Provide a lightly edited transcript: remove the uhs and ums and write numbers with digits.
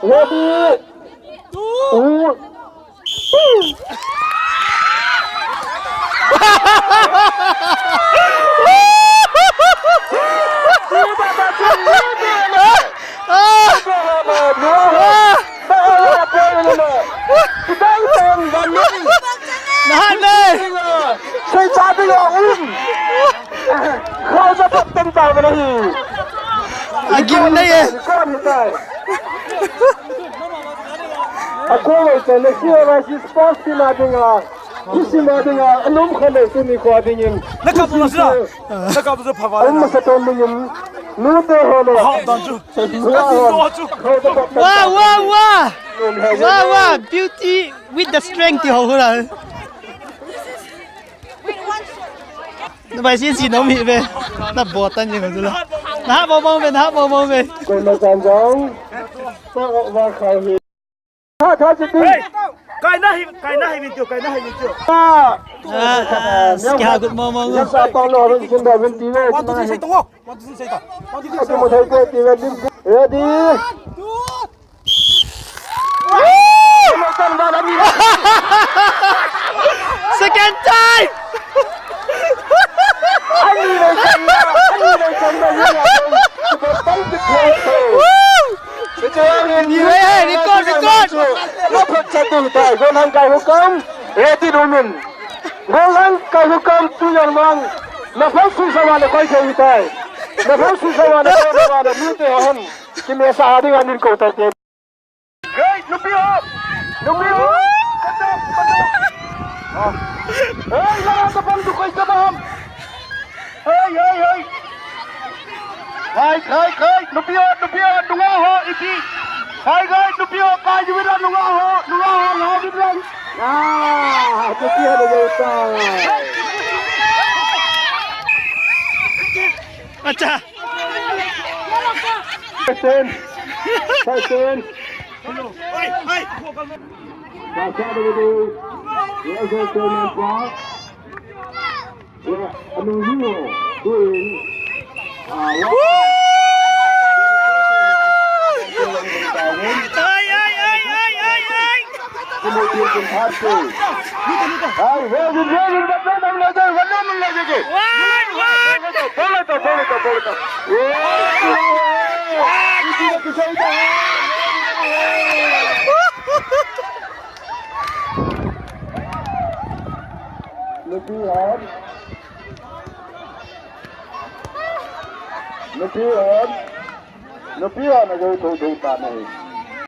ready นั่นเลยใช้ชาติยออุ้มเขาจะพักเต็มใจไปเลยกินได้ไงก้อนหินได้akuเลยเชื่อว่าที่สปอร์ตที่มาดึงอ่ะที่สิมาดึงอ่ะนุ่มคนเลยที่มีความเป็นยิ่ง那干不是啊？那干不是跑完นุ่มมาสะท้อนเป็นยิ่งนุ่มเดือดเลย好，挡住，挡住。ว้าวว้าวว้าวว้าวว้าว beauty with the strength ที่เขาพูดอะไร那把先洗农民呗，那不等你们知道？拿包包呗，拿包包呗。คนมาจังจังต้องว่าเขาเห็นถ้าจะดึง盖那还没丢，盖那还没丢。sekian good moment. ยังสาตอนรอเป็นคนเดียวเป็นทีเลย王都是谁懂哦？王都是谁懂？王都是谁 ที่มาไทยก็ทีเลยดึงready มาจังบ้านนี้ Second time. อันนี้เลยจังนะอันนี้เลยจังนะยังไงจะต้องติดเทปจะเจอเรื่องนี้นี่ก้อนแล้วพอจะดูได้คนทำการหุกกรรมready ดูมันคนทำการหุกกรรมตุยมังแล้วพอสุดสวรรค์ก็จะอยู่ได้แล้วพอสุดสวรรค์ก็จะมีแต่หันที่มีสาธิตงานนี้ก็ตัดเองเฮ้ยลูกพี่ลูกพี่เฮ้ยแล้วจะปั๊มดูใครจะปั๊มเฮ้ยลูกพี่ดูง่าหัวอีกทีลูกพี่กายอยู่ไม่ได้ดูง่าหัวเราดิบลังลูกพี่เลยจ้าอาจารย์ใส่เส้นมาชาดูดูเดี๋ยวจะเจอในกราฟอันนี้ฮีโร่ด้วยKemudian satu. Hai, volume betul lagi. Boleh tak. Lebihan, nak jadi tu tak ni.